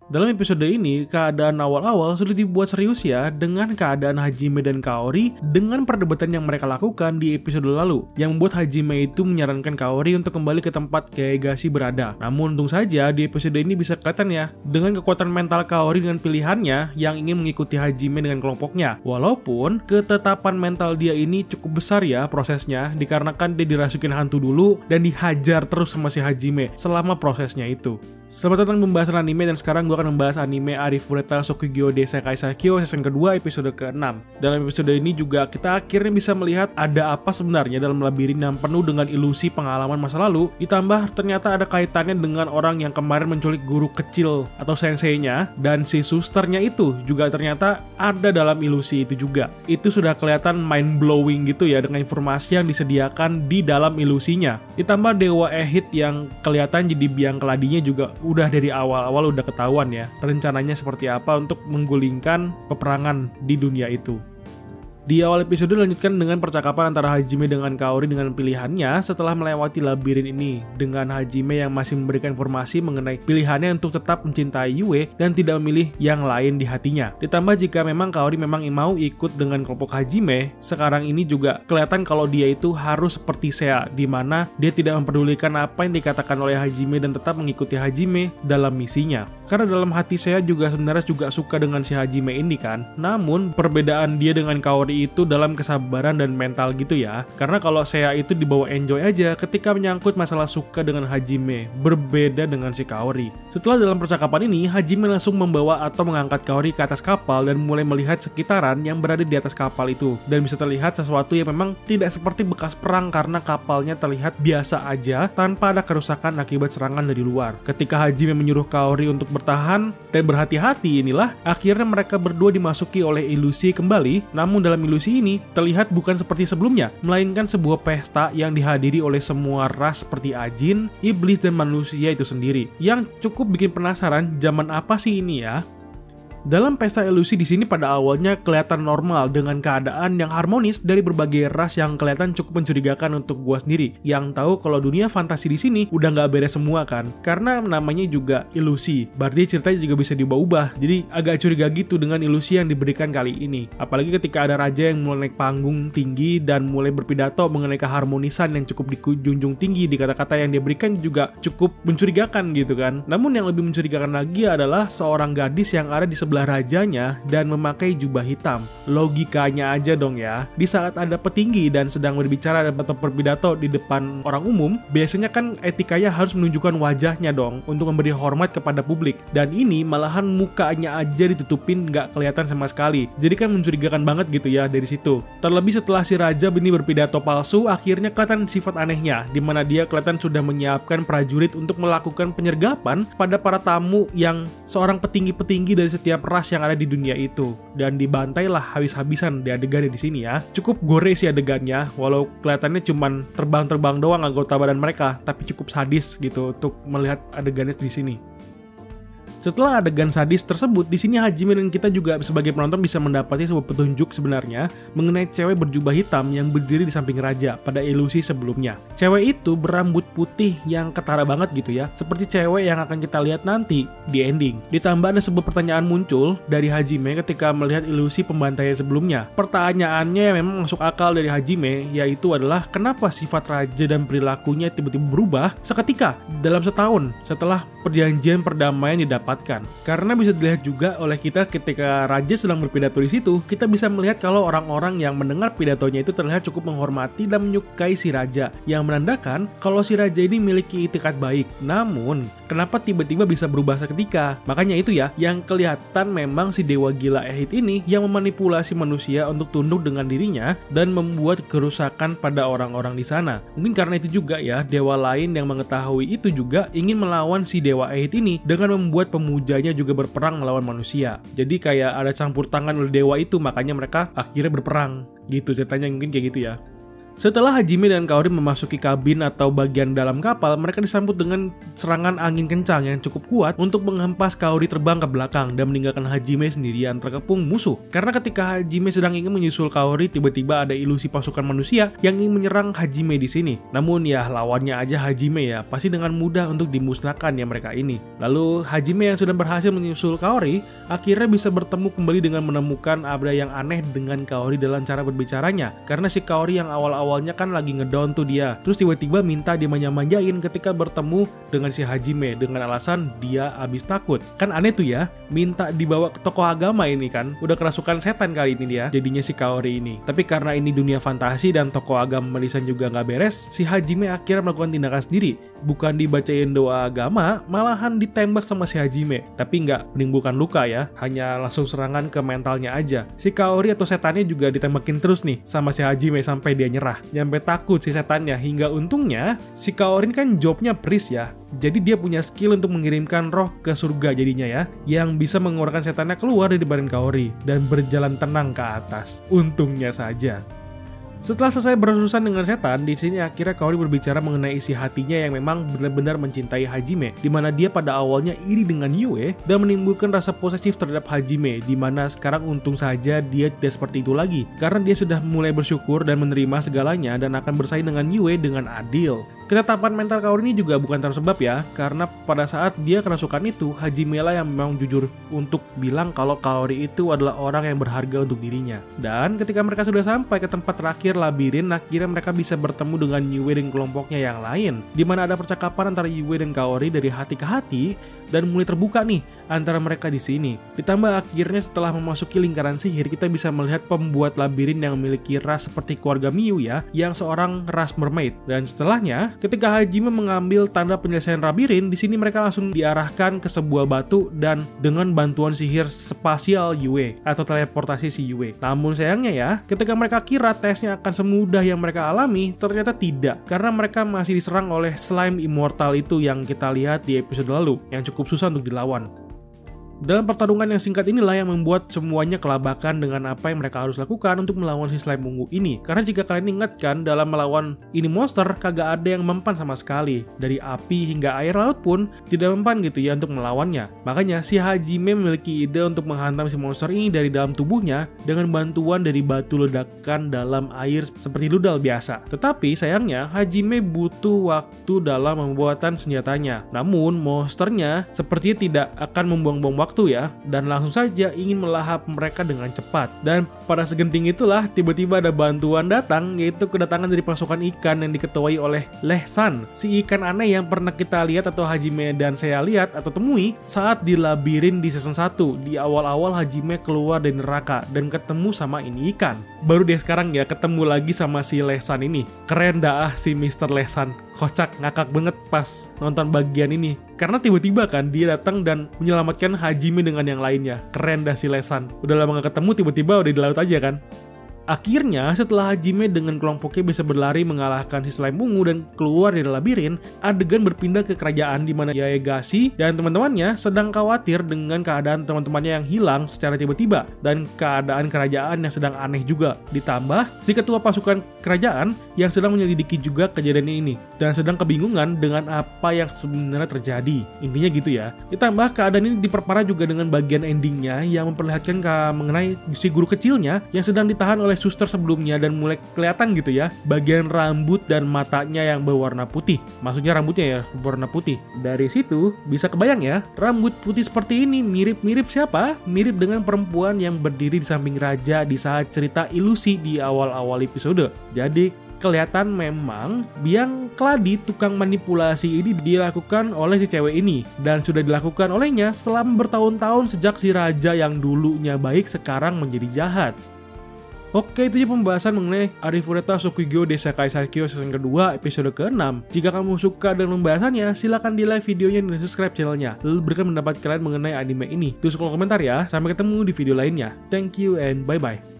Dalam episode ini, keadaan awal-awal sudah dibuat serius ya dengan keadaan Hajime dan Kaori dengan perdebatan yang mereka lakukan di episode lalu yang membuat Hajime itu menyarankan Kaori untuk kembali ke tempat Keigashi berada. Namun untung saja di episode ini bisa kelihatan ya dengan kekuatan mental Kaori dengan pilihannya yang ingin mengikuti Hajime dengan kelompoknya. Walaupun ketetapan mental dia ini cukup besar ya prosesnya dikarenakan dia dirasukin hantu dulu dan dihajar terus sama si Hajime selama prosesnya itu. Selamat datang pembahasan anime dan sekarang gue akan membahas anime Arifureta Shokugyo Desekai Saikyo season kedua episode ke-6. Dalam episode ini juga kita akhirnya bisa melihat ada apa sebenarnya dalam labirin yang penuh dengan ilusi pengalaman masa lalu, ditambah ternyata ada kaitannya dengan orang yang kemarin menculik guru kecil atau senseinya, dan si susternya itu juga ternyata ada dalam ilusi itu juga. Itu sudah kelihatan mind blowing gitu ya dengan informasi yang disediakan di dalam ilusinya. Ditambah Dewa Ehit yang kelihatan jadi biang keladinya juga udah dari awal-awal udah ketahuan ya rencananya seperti apa untuk menggulingkan peperangan di dunia itu. Di awal episode dilanjutkan dengan percakapan antara Hajime dengan Kaori dengan pilihannya setelah melewati labirin ini, dengan Hajime yang masih memberikan informasi mengenai pilihannya untuk tetap mencintai Yue dan tidak memilih yang lain di hatinya. Ditambah jika memang Kaori memang mau ikut dengan kelompok Hajime, sekarang ini juga kelihatan kalau dia itu harus seperti Sea, di mana dia tidak mempedulikan apa yang dikatakan oleh Hajime dan tetap mengikuti Hajime dalam misinya. Karena dalam hati Sea juga sebenarnya juga suka dengan si Hajime ini kan. Namun perbedaan dia dengan Kaori itu dalam kesabaran dan mental gitu ya. Karena kalau Sea itu dibawa enjoy aja ketika menyangkut masalah suka dengan Hajime, berbeda dengan si Kaori. Setelah dalam percakapan ini, Hajime langsung membawa atau mengangkat Kaori ke atas kapal dan mulai melihat sekitaran yang berada di atas kapal itu. Dan bisa terlihat sesuatu yang memang tidak seperti bekas perang karena kapalnya terlihat biasa aja tanpa ada kerusakan akibat serangan dari luar. Ketika Hajime menyuruh Kaori untuk bertahan dan berhati-hati, inilah akhirnya mereka berdua dimasuki oleh ilusi kembali. Namun dalam ilusi ini terlihat bukan seperti sebelumnya, melainkan sebuah pesta yang dihadiri oleh semua ras seperti Ajin, iblis dan manusia itu sendiri. Yang cukup bikin penasaran, zaman apa sih ini ya? Dalam pesta ilusi di sini pada awalnya kelihatan normal dengan keadaan yang harmonis dari berbagai ras yang kelihatan cukup mencurigakan untuk gua sendiri. Yang tahu kalau dunia fantasi di sini udah nggak beres semua kan, karena namanya juga ilusi. Berarti ceritanya juga bisa diubah-ubah. Jadi agak curiga gitu dengan ilusi yang diberikan kali ini. Apalagi ketika ada raja yang mulai naik panggung tinggi dan mulai berpidato mengenai keharmonisan yang cukup dijunjung tinggi di kata-kata yang dia berikan juga cukup mencurigakan gitu kan. Namun yang lebih mencurigakan lagi adalah seorang gadis yang ada di sebelah rajanya dan memakai jubah hitam. Logikanya aja dong ya, di saat ada petinggi dan sedang berbicara atau berpidato di depan orang umum, biasanya kan etikanya harus menunjukkan wajahnya dong untuk memberi hormat kepada publik, dan ini malahan mukanya aja ditutupin, nggak kelihatan sama sekali. Jadi kan mencurigakan banget gitu ya dari situ. Terlebih setelah si raja ini berpidato palsu, akhirnya kelihatan sifat anehnya, dimana dia kelihatan sudah menyiapkan prajurit untuk melakukan penyergapan pada para tamu yang seorang petinggi-petinggi dari setiap ras yang ada di dunia itu, dan dibantailah habis-habisan di adegan di sini ya. Cukup gore sih adegannya, walau kelihatannya cuman terbang-terbang doang anggota badan mereka, tapi cukup sadis gitu untuk melihat adegannya di sini. Setelah adegan sadis tersebut, di sini Hajime dan kita juga sebagai penonton bisa mendapati sebuah petunjuk sebenarnya mengenai cewek berjubah hitam yang berdiri di samping raja pada ilusi sebelumnya. Cewek itu berambut putih yang ketara banget gitu ya, seperti cewek yang akan kita lihat nanti di ending. Ditambah ada sebuah pertanyaan muncul dari Hajime ketika melihat ilusi pembantaian sebelumnya. Pertanyaannya yang memang masuk akal dari Hajime, yaitu adalah kenapa sifat raja dan perilakunya tiba-tiba berubah seketika dalam setahun setelah perjanjian perdamaian didapatkan. Karena bisa dilihat juga oleh kita ketika raja sedang berpidato di situ, kita bisa melihat kalau orang-orang yang mendengar pidatonya itu terlihat cukup menghormati dan menyukai si raja, yang menandakan kalau si raja ini memiliki itikat baik. Namun, kenapa tiba-tiba bisa berubah seketika? Makanya itu ya, yang kelihatan memang si dewa gila Ehit ini yang memanipulasi manusia untuk tunduk dengan dirinya dan membuat kerusakan pada orang-orang di sana. Mungkin karena itu juga ya, dewa lain yang mengetahui itu juga ingin melawan si dewa Ehit ini dengan membuat pemujanya juga berperang melawan manusia. Jadi kayak ada campur tangan oleh dewa itu, makanya mereka akhirnya berperang gitu ceritanya, mungkin kayak gitu ya. Setelah Hajime dan Kaori memasuki kabin atau bagian dalam kapal, mereka disambut dengan serangan angin kencang yang cukup kuat untuk menghempas Kaori terbang ke belakang dan meninggalkan Hajime sendirian terkepung musuh. Karena ketika Hajime sedang ingin menyusul Kaori, tiba-tiba ada ilusi pasukan manusia yang ingin menyerang Hajime di sini. Namun ya lawannya aja Hajime ya, pasti dengan mudah untuk dimusnahkan ya mereka ini. Lalu Hajime yang sudah berhasil menyusul Kaori, akhirnya bisa bertemu kembali dengan menemukan ada yang aneh dengan Kaori dalam cara berbicaranya. Karena si Kaori yang awalnya kan lagi ngedown tuh dia, terus tiba-tiba minta dimanja-manjain ketika bertemu dengan si Hajime dengan alasan dia habis takut. Kan aneh tuh ya, minta dibawa ke tokoh agama ini kan, udah kerasukan setan kali ini dia jadinya si Kaori ini. Tapi karena ini dunia fantasi dan tokoh agama lisan juga nggak beres, si Hajime akhirnya melakukan tindakan sendiri. Bukan dibacain doa agama, malahan ditembak sama si Hajime. Tapi nggak menimbulkan luka ya, hanya langsung serangan ke mentalnya aja. Si Kaori atau setannya juga ditembakin terus nih sama si Hajime sampai dia nyerah. Nyampe takut si setannya, hingga untungnya si Kaori kan jobnya priest ya. Jadi dia punya skill untuk mengirimkan roh ke surga jadinya ya, yang bisa mengeluarkan setannya keluar dari badan Kaori dan berjalan tenang ke atas. Untungnya saja. Setelah selesai berurusan dengan setan, di sini akhirnya Kaori berbicara mengenai isi hatinya yang memang benar-benar mencintai Hajime, di mana dia pada awalnya iri dengan Yue dan menimbulkan rasa posesif terhadap Hajime, di mana sekarang untung saja dia tidak seperti itu lagi, karena dia sudah mulai bersyukur dan menerima segalanya dan akan bersaing dengan Yue dengan adil. Ketetapan mental Kaori ini juga bukan tanpa sebab ya, karena pada saat dia kerasukan itu, Hajime lah yang memang jujur untuk bilang kalau Kaori itu adalah orang yang berharga untuk dirinya. Dan ketika mereka sudah sampai ke tempat terakhir labirin, akhirnya mereka bisa bertemu dengan Yue dan kelompoknya yang lain, di mana ada percakapan antara Yue dan Kaori dari hati ke hati dan mulai terbuka nih antara mereka di sini. Ditambah akhirnya setelah memasuki lingkaran sihir, kita bisa melihat pembuat labirin yang memiliki ras seperti keluarga Miu ya, yang seorang ras mermaid. Dan setelahnya, ketika Hajime mengambil tanda penyelesaian labirin, di sini mereka langsung diarahkan ke sebuah batu dan dengan bantuan sihir spasial Yue atau teleportasi si Yue. Namun sayangnya ya, ketika mereka kira tesnya akan semudah yang mereka alami, ternyata tidak, karena mereka masih diserang oleh slime immortal itu yang kita lihat di episode lalu, yang cukup susah untuk dilawan. Dalam pertarungan yang singkat inilah yang membuat semuanya kelabakan dengan apa yang mereka harus lakukan untuk melawan si slime ungu ini. Karena jika kalian ingat kan, dalam melawan ini monster kagak ada yang mempan sama sekali. Dari api hingga air laut pun tidak mempan gitu ya untuk melawannya. Makanya si Hajime memiliki ide untuk menghantam si monster ini dari dalam tubuhnya dengan bantuan dari batu ledakan dalam air seperti ludal biasa. Tetapi sayangnya Hajime butuh waktu dalam pembuatan senjatanya. Namun monsternya sepertinya tidak akan membuang-buang waktu ya, dan langsung saja ingin melahap mereka dengan cepat. Dan pada segenting itulah tiba-tiba ada bantuan datang, yaitu kedatangan dari pasukan ikan yang diketuai oleh Lehsan, si ikan aneh yang pernah kita lihat atau Hajime dan saya lihat atau temui saat di labirin di season 1. Di awal-awal Hajime keluar dari neraka dan ketemu sama ini ikan. Baru dia sekarang ya ketemu lagi sama si Lehsan ini. Keren dah si Mr. Lehsan. Kocak, ngakak banget pas nonton bagian ini. Karena tiba-tiba kan dia datang dan menyelamatkan Hajime dengan yang lainnya. Keren dah si Lehsan. Udah lama gak ketemu, tiba-tiba udah di laut aja kan. Akhirnya setelah Hajime dengan kelompoknya bisa berlari mengalahkan si slime ungu dan keluar dari labirin, adegan berpindah ke kerajaan di mana Yaegashi dan teman-temannya sedang khawatir dengan keadaan teman-temannya yang hilang secara tiba-tiba dan keadaan kerajaan yang sedang aneh juga. Ditambah si ketua pasukan kerajaan yang sedang menyelidiki juga kejadian ini dan sedang kebingungan dengan apa yang sebenarnya terjadi. Intinya gitu ya. Ditambah keadaan ini diperparah juga dengan bagian endingnya yang memperlihatkan mengenai si guru kecilnya yang sedang ditahan oleh suster sebelumnya dan mulai kelihatan gitu ya bagian rambut dan matanya yang berwarna putih. Maksudnya rambutnya ya berwarna putih. Dari situ bisa kebayang ya, rambut putih seperti ini mirip-mirip siapa? Mirip dengan perempuan yang berdiri di samping raja di saat cerita ilusi di awal-awal episode. Jadi kelihatan memang biang keladi tukang manipulasi ini dilakukan oleh si cewek ini dan sudah dilakukan olehnya selama bertahun-tahun sejak si raja yang dulunya baik sekarang menjadi jahat. Oke, itu aja pembahasan mengenai Arifureta Shokugyo Desakai Saikyo season kedua episode ke-6. Jika kamu suka dengan pembahasannya, silahkan di like videonya dan subscribe channelnya. Lalu berikan pendapat kalian mengenai anime ini. Tulis kolom komentar ya. Sampai ketemu di video lainnya. Thank you and bye-bye.